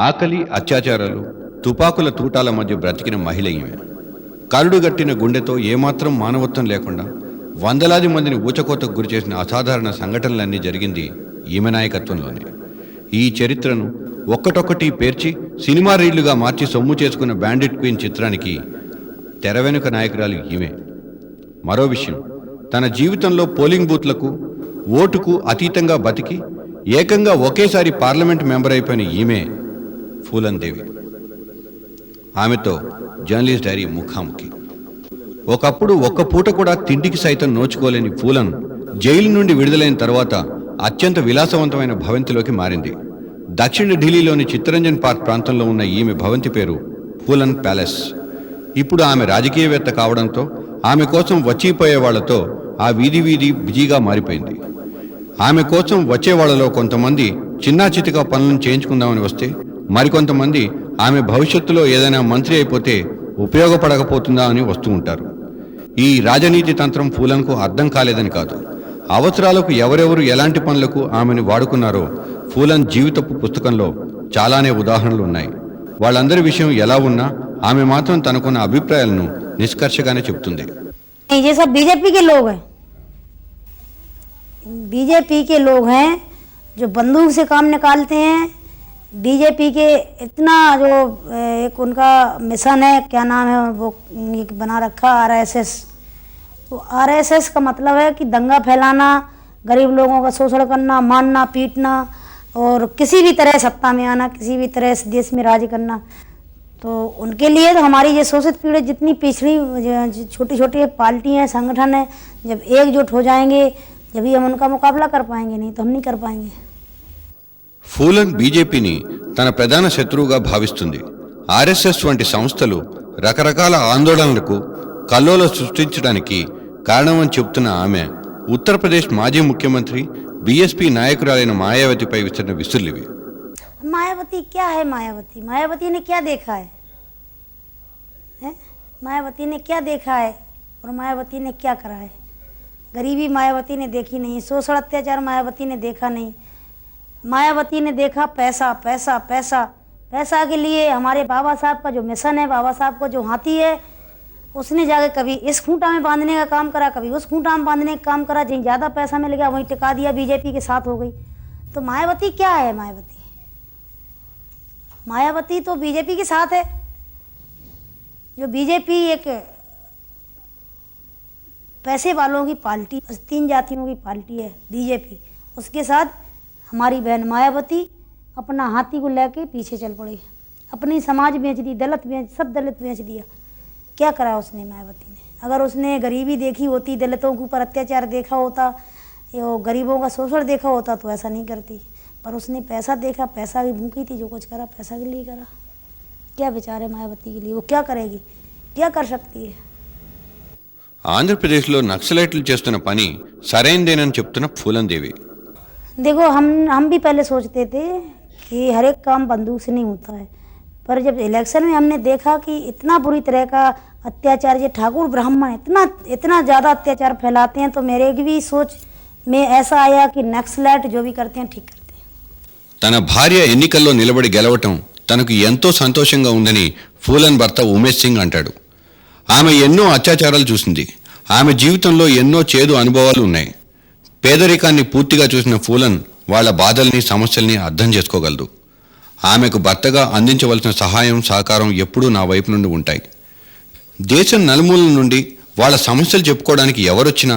ఆకలి, అత్యాచారాలు, తుపాకుల తూటాల మధ్య బ్రతికిన మహిళ ఈమె. కరుడుగట్టిన గుండెతో ఏమాత్రం మానవత్వం లేకుండా వందలాది మందిని ఊచకోతకు గురిచేసిన అసాధారణ సంఘటనలన్నీ జరిగింది ఈమె నాయకత్వంలోనే. ఈ చరిత్రను ఒక్కటొక్కటి పేర్చి సినిమా రీళ్లుగా మార్చి సొమ్ము చేసుకున్న బ్యాండిట్ క్వీన్ చిత్రానికి తెర వెనుక నాయకురాలు ఈమె. మరో విషయం, తన జీవితంలో పోలింగ్ బూత్లకు, ఓటుకు అతీతంగా బతికి ఏకంగా ఒకేసారి పార్లమెంట్ మెంబర్ అయిపోయిన ఈమె ఫూలన్ దేవి. ఆమెతో జర్నలిస్ట్ డైరీ ముఖాముఖి. ఒకప్పుడు ఒక్క పూట కూడా తిండికి సైతం నోచుకోలేని ఫూలన్ జైలు నుండి విడుదలైన తర్వాత అత్యంత విలాసవంతమైన భవంతిలోకి మారింది. దక్షిణ ఢిల్లీలోని చిత్తరంజన్ పార్క్ ప్రాంతంలో ఉన్న ఈమె భవంతి పేరు ఫూలన్ ప్యాలెస్. ఇప్పుడు ఆమె రాజకీయవేత్త కావడంతో ఆమె కోసం వచ్చిపోయే వాళ్లతో ఆ వీధి బిజీగా మారిపోయింది. ఆమె కోసం వచ్చేవాళ్లలో కొంతమంది చిన్నా చితికా పనులను చేయించుకుందామని వస్తే, మరికొంతమంది ఆమె భవిష్యత్తులో ఏదైనా మంత్రి అయిపోతే ఉపయోగపడకపోతుందా అని వస్తూ ఉంటారు. ఈ రాజనీతి తంత్రం ఫూలన్కు అర్థం కాలేదని కాదు, అవసరాలకు ఎవరెవరు ఎలాంటి పనులకు ఆమెను వాడుకున్నారో ఫూలన్ జీవితపు పుస్తకంలో చాలానే ఉదాహరణలు ఉన్నాయి. వాళ్ళందరి విషయం ఎలా ఉన్నా ఆమె మాత్రం తనకున్న అభిప్రాయాలను నిష్కర్షగానే చెప్తుంది. ये सब बीजेपी के लोग हैं, बीजेपी के लोग हैं जो बंदूक से काम निकालते हैं। बीजेपी के इतना जो एक उनका मिशन है, क्या नाम है वो बना रखा, आरएसएस। तो आरएसएस का मतलब है कि दंगा फैलाना, गरीब लोगों का शोषण करना, मारना, पीटना और किसी भी तरह सत्ता में आना, किसी भी तरह इस देश में राज करना। तो उनके लिए तो हमारी ये शोषित पीड़ित जितनी पिछड़ी छोटी छोटी पार्टी हैं, संगठन है, जब एकजुट हो जाएंगे जब हम उनका मुकाबला कर पाएंगे, नहीं तो हम नहीं कर पाएंगे। ఫూలన్ బీజేపీని తన ప్రధాన శత్రువుగా భావిస్తుంది. ఆర్ఎస్ఎస్ వంటి సంస్థలు రకరకాల ఆందోళనలకు కల్లోలం సృష్టించడానికి కారణమని చెబుతున్న ఆమె ఉత్తరప్రదేశ్ మాజీ ముఖ్యమంత్రి బీఎస్పీ నాయకురాలైన మాయావతిపై విసిరిన విసురులివి. मायावती क्या है? मायावती ने क्या देखा है? मायावती ने क्या देखा है और मायावती ने क्या करा है? गरीबी मायावती ने देखी नहीं, शोषण अत्याचार मायावती ने देखा नहीं। मायावती ने देखा पैसा पैसा पैसा। पैसा के लिए हमारे बाबा साहब का जो मिशन है, बाबा साहब का जो हाथी है, उसने जाके कभी इस खूंटा में बांधने का काम करा, कभी उस खूंटा में बांधने का काम करा। जहीं ज़्यादा पैसा मिल गया वहीं टिका दिया, बीजेपी के साथ हो गई। तो मायावती क्या है? मायावती तो बीजेपी के साथ है। जो बीजेपी एक पैसे वालों की पार्टी, 3 जातियों की पार्टी है बीजेपी, उसके साथ हमारी बहन मायावती अपना हाथी को लेके पीछे चल पड़ी। अपनी समाज बेच दी, सब दलित बेच दिया। क्या करा उसने मायावती ने? अगर उसने गरीबी देखी होती, दलितों के ऊपर अत्याचार देखा होता, गरीबों का शोषण देखा होता तो ऐसा नहीं करती। पर उसने पैसा देखा, पैसा की भूखी थी, जो कुछ करा पैसा के लिए करा। क्या विचार है मायावती के लिए? वो क्या करेगी, क्या कर सकती है? ఆంధ్రప్రదేశ్లో నక్సలైట్లు చేస్తున్న పని సరైనదేనని చెప్తున్న ఫూలన్ దేవి. देखो, हम भी पहले सोचते थे कि हर एक काम बंदूक से नहीं होता है, पर जब इलेक्शन में हमने देखा कि इतना बुरी तरह का अत्याचार, ये ठाकुर ब्राह्मण इतना ज़्यादा अत्याचार फैलाते हैं, तो मेरे की भी सोच में ऐसा आया कि नक्सलाइट जो भी करते हैं ठीक करते हैं। తన భార్య ఎన్నికల్లో నిలబడి గెలవటం తనకు ఎంతో సంతోషంగా ఉందని ఫూలన్ భర్త ఉమేష్ సింగ్ అంటాడు. ఆమె ఎన్నో అత్యాచారాలు చూసింది. ఆమె జీవితంలో ఎన్నో చేదు అనుభవాలు ఉన్నాయి. పేదరికాన్ని పూర్తిగా చూసిన ఫూలన్ వాళ్ల బాధల్ని, సమస్యల్ని అర్థం చేసుకోగలదు. ఆమెకు భర్తగా అందించవలసిన సహాయం, సహకారం ఎప్పుడూ నా వైపు నుండి ఉంటాయి. దేశం నలుమూలల నుండి వాళ్ళ సమస్యలు చెప్పుకోవడానికి ఎవరొచ్చినా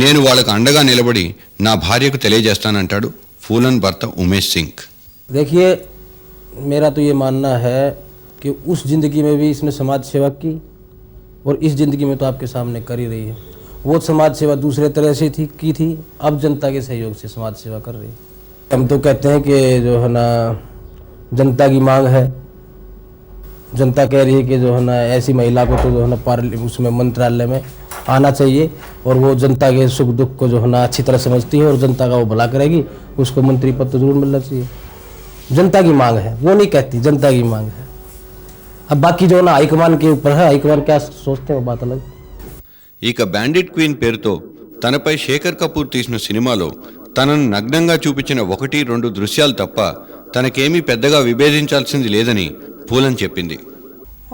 నేను వాళ్ళకు అండగా నిలబడి నా భార్యకు తెలియజేస్తానంటాడు फूलन भर्ता उमेश सिंह। देखिए, मेरा तो ये मानना है कि उस ज़िंदगी में भी इसने समाज सेवा की और इस ज़िंदगी में तो आपके सामने कर ही रही है। वो समाज सेवा दूसरे तरह से की थी, अब जनता के सहयोग से समाज सेवा कर रही है। हम तो कहते हैं कि जो है ना, जनता की मांग है, जनता कह रही है कि जो है ना ऐसी महिला को तो जो है ना उसमें मंत्रालय में आना चाहिए और वो जनता के सुख दुख को जो है ना अच्छी तरह समझती है और जनता का वो भला करेगी, उसको मंत्री पद तो जरूर मिलना चाहिए। जनता की मांग है, वो नहीं कहती, जनता की मांग है। अब बाकी जो है ना हाईकमान के ऊपर है, हाईकमान क्या सोचते हैं वो बात अलग। ఇక బ్యాండిట్ క్వీన్ పేరుతో తనపై శేఖర్ కపూర్ తీసిన సినిమాలో తనను నగ్నంగా చూపించిన 1-2 దృశ్యాలు తప్ప తనకేమీ పెద్దగా విభేదించాల్సింది లేదని పూలన్ చెప్పింది.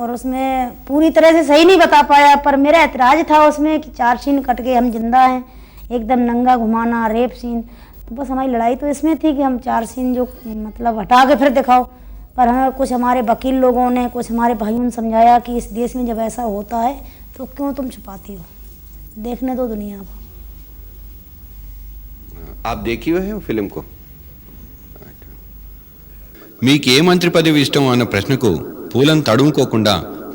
और उसमें पूरी तरह से सही नहीं बता पाया, पर मेरा ऐतराज था उसमें कि 4 सीन कट के हम जिंदा हैं, एकदम नंगा घुमाना, रेप सीन। तो बस हमारी लड़ाई तो इसमें थी कि हम 4 सीन जो मतलब हटा के फिर दिखाओ। पर हमें कुछ हमारे वकील लोगों ने, कुछ हमारे भाइयों ने समझाया कि इस देश में जब ऐसा होता है तो क्यों तुम छुपाती हो, देखने दो दुनिया को। आप देखी हुए हैं फिल्म को? మీకు ఏ మంత్రి పదవి ఇష్టం అన్న ప్రశ్నకు పూలన్ తడుముకోకుండా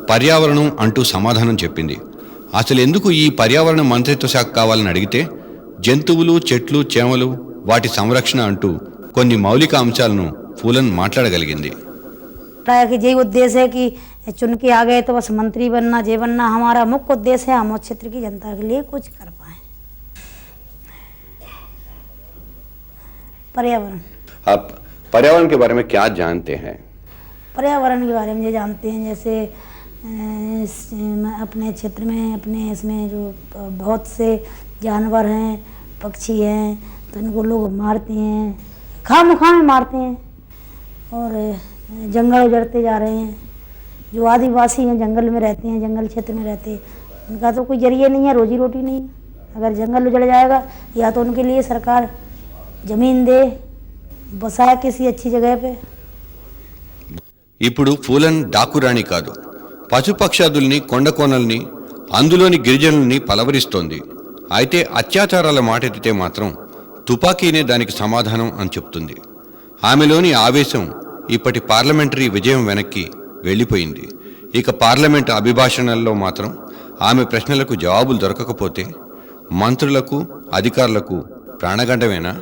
పర్యావరణం అంటూ సమాధానం చెప్పింది. అసలు ఎందుకు ఈ పర్యావరణ మంత్రిత్వ శాఖ కావాలని అడిగితే జంతువులు, చెట్లు, చేమలు, వాటి సంరక్షణ అంటూ కొన్ని మౌలిక అంశాలను పూలన్ మాట్లాడగలిగింది. कि यही उद्देश्य है कि चुन के आ गए तो बस मंत्री बनना, जे बनना हमारा मुख्य उद्देश्य है। हम उस क्षेत्र की जनता के लिए कुछ कर पाए। पर्यावरण, आप पर्यावरण के बारे में क्या जानते हैं? पर्यावरण के बारे में ये जानते हैं, जैसे अपने क्षेत्र में, अपने इसमें जो बहुत से जानवर हैं, पक्षी हैं, तो इनको लोग मारते हैं, खामखा में मारते हैं और जंगल उजड़ते जा रहे हैं। जो आदिवासी हैं, जंगल में रहते हैं, जंगल क्षेत्र में रहते हैं, उनका तो कोई जरिए नहीं है, रोजी रोटी नहीं है। अगर जंगल उजड़ जाएगा या तो उनके लिए सरकार ज़मीन दे, बसाए किसी अच्छी जगह पे। ఇప్పుడు పూలన్ డాకురాణి కాదు, పశుపక్షాదుల్ని, కొండకోనల్ని, అందులోని గిరిజనుల్ని పలవరిస్తోంది. అయితే అత్యాచారాల మాటెత్తితే మాత్రం తుపాకీనే దానికి సమాధానం అని చెప్తుంది. ఆమెలోని ఆవేశం ఇప్పటి పార్లమెంటరీ విజయం వెనక్కి వెళ్ళిపోయింది. ఇక పార్లమెంట్ అభిభాషణల్లో మాత్రం ఆమె ప్రశ్నలకు జవాబులు దొరకకపోతే మంత్రులకు, అధికారులకు ప్రాణగండమేనా?